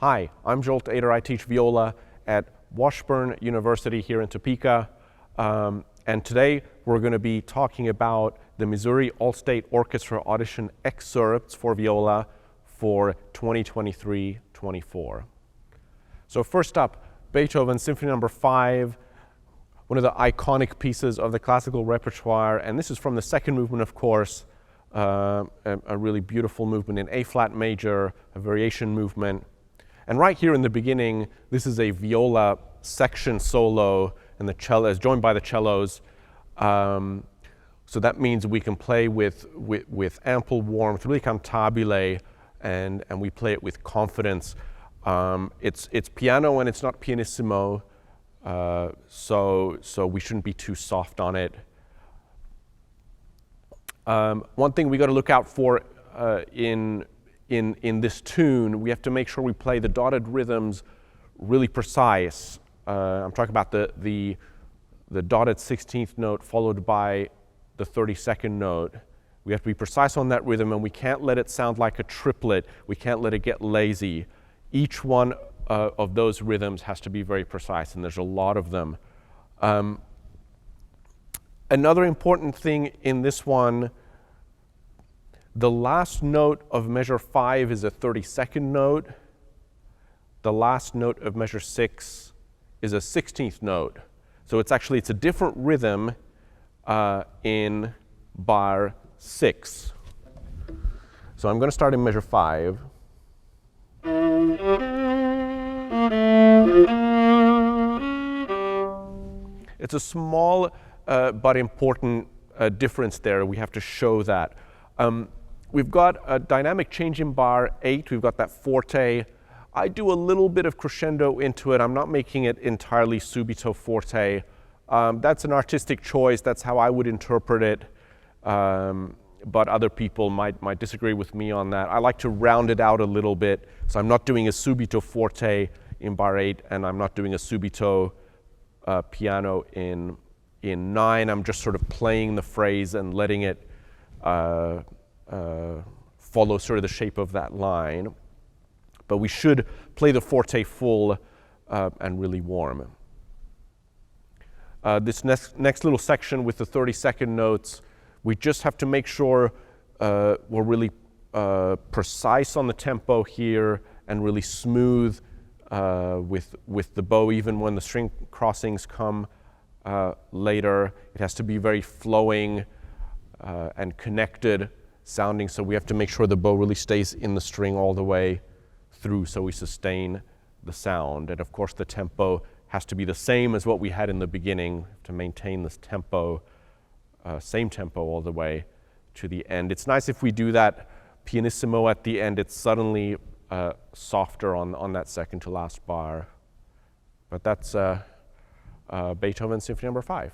Hi, I'm Zsolt Eder. I teach viola at Washburn University here in Topeka. And today we're going to be talking about the Missouri All-State Orchestra audition excerpts for viola for 2023-24. So first up, Beethoven Symphony No. 5, one of the iconic pieces of the classical repertoire. And this is from the second movement, of course, a really beautiful movement in A-flat major, a variation movement. And right here in the beginning, this is a viola section solo, and the cello is joined by the cellos. So that means we can play with ample warmth, really cantabile, and we play it with confidence. It's piano and it's not pianissimo, so we shouldn't be too soft on it. One thing we got to look out for in this tune, we have to make sure we play the dotted rhythms really precise. I'm talking about the dotted 16th note followed by the 32nd note. We have to be precise on that rhythm, and we can't let it sound like a triplet. We can't let it get lazy. Each one of those rhythms has to be very precise, and there's a lot of them. Another important thing in this one, the last note of measure 5 is a 32nd note. The last note of measure 6 is a 16th note. So it's a different rhythm in bar 6. So I'm going to start in measure 5. It's a small but important difference there. We have to show that. We've got a dynamic change in bar 8. We've got that forte. I do a little bit of crescendo into it. I'm not making it entirely subito forte. That's an artistic choice. That's how I would interpret it. But other people might disagree with me on that. I like to round it out a little bit. So I'm not doing a subito forte in bar 8, and I'm not doing a subito piano in 9. I'm just sort of playing the phrase and letting it follow sort of the shape of that line. But we should play the forte full and really warm. This next little section with the 32nd notes, we just have to make sure we're really precise on the tempo here and really smooth with the bow, even when the string crossings come later. It has to be very flowing and connected sounding, so we have to make sure the bow really stays in the string all the way through so we sustain the sound. And of course the tempo has to be the same as what we had in the beginning to maintain this tempo, same tempo all the way to the end. It's nice if we do that pianissimo at the end. It's suddenly softer on that second to last bar. But that's Beethoven Symphony No. 5.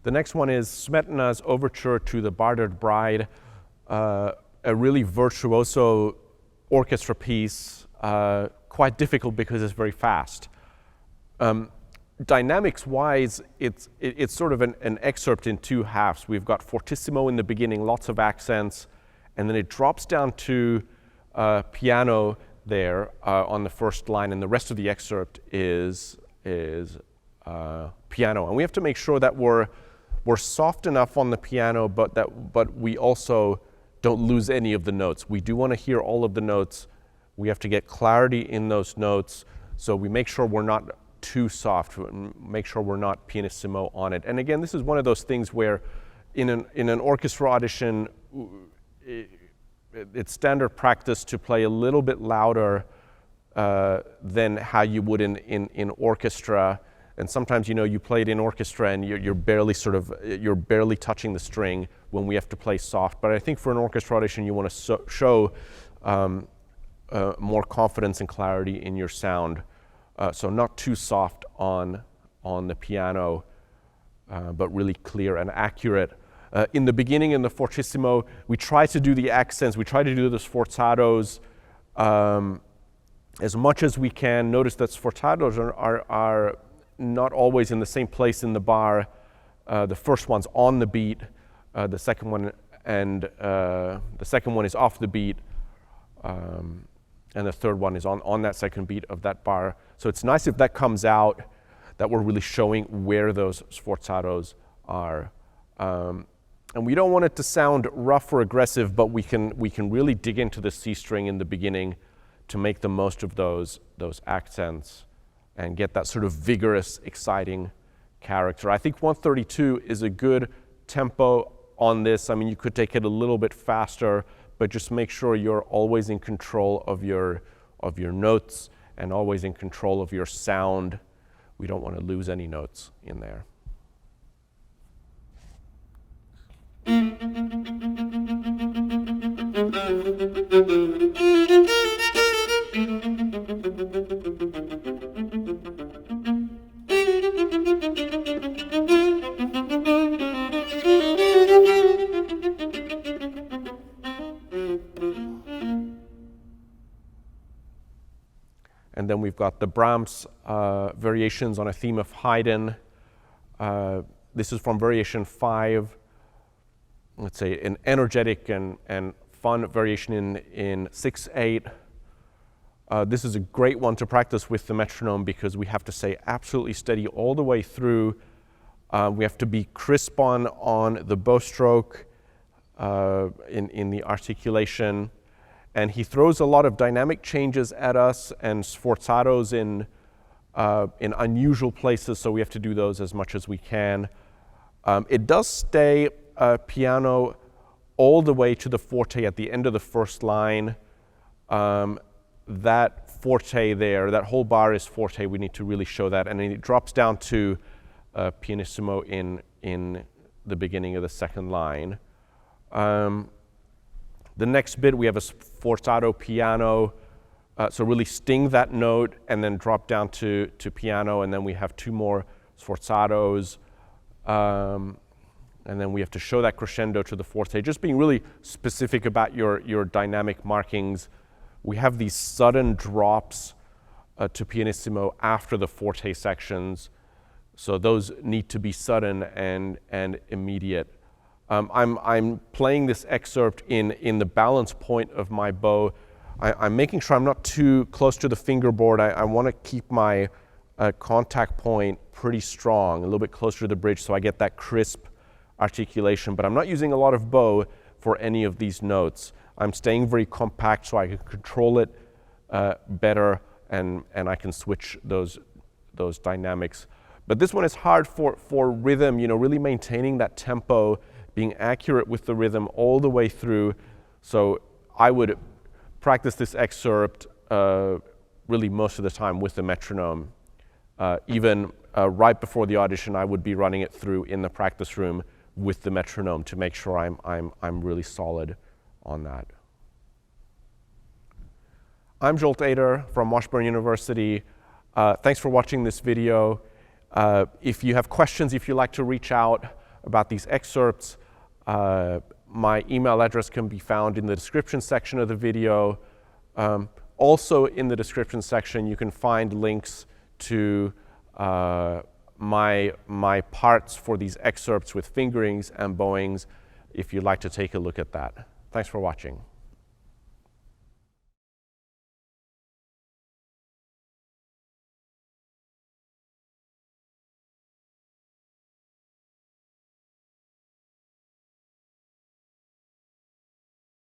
The next one is Smetana's Overture to the Bartered Bride, a really virtuoso orchestra piece, quite difficult because it's very fast. Dynamics-wise, it's sort of an excerpt in two halves. We've got fortissimo in the beginning, lots of accents, and then it drops down to piano there on the first line, and the rest of the excerpt is piano. And we have to make sure that we're soft enough on the piano, but we also don't lose any of the notes. We do want to hear all of the notes. We have to get clarity in those notes, so we make sure we're not too soft, make sure we're not pianissimo on it. And again, this is one of those things where in an orchestra audition, it's standard practice to play a little bit louder than how you would in orchestra. And sometimes, you play it in orchestra and you're barely touching the string when we have to play soft. But I think for an orchestra audition, you want to show more confidence and clarity in your sound. So not too soft on on the piano, but really clear and accurate. In the beginning, in the fortissimo, we try to do the accents, we try to do the sforzatos as much as we can. Notice that sforzatos are not always in the same place in the bar. The first one's on the beat, the second one is off the beat, and the third one is on that second beat of that bar. So it's nice if that comes out, that we're really showing where those sforzatos are. And we don't want it to sound rough or aggressive, but we can really dig into the C string in the beginning to make the most of those accents and get that sort of vigorous, exciting character. I think 132 is a good tempo on this. I mean, you could take it a little bit faster, but just make sure you're always in control of your notes and always in control of your sound. We don't want to lose any notes in there. And then we've got the Brahms variations on a theme of Haydn. This is from variation 5. Let's say an energetic and fun variation in 6/8. This is a great one to practice with the metronome because we have to stay absolutely steady all the way through. We have to be crisp on the bow stroke in the articulation. And he throws a lot of dynamic changes at us and sforzatos in unusual places, so we have to do those as much as we can. It does stay piano all the way to the forte at the end of the first line. That forte there, that whole bar is forte. We need to really show that. And then it drops down to pianissimo in the beginning of the second line. The next bit, we have a sforzato piano. So really sting that note and then drop down to piano. And then we have two more sforzatos. And then we have to show that crescendo to the forte. Just being really specific about your dynamic markings. We have these sudden drops to pianissimo after the forte sections. So those need to be sudden and immediate. I'm playing this excerpt in the balance point of my bow. I'm making sure I'm not too close to the fingerboard. I want to keep my contact point pretty strong, a little bit closer to the bridge so I get that crisp articulation. But I'm not using a lot of bow for any of these notes. I'm staying very compact so I can control it better and I can switch those dynamics. But this one is hard for rhythm, really maintaining that tempo, being accurate with the rhythm all the way through. So I would practice this excerpt really most of the time with the metronome. Even right before the audition, I would be running it through in the practice room with the metronome to make sure I'm really solid on that. I'm Zsolt Eder from Washburn University. Thanks for watching this video. If you have questions, if you'd like to reach out about these excerpts, my email address can be found in the description section of the video. Also in the description section, you can find links to my parts for these excerpts with fingerings and bowings if you'd like to take a look at that. Thanks for watching.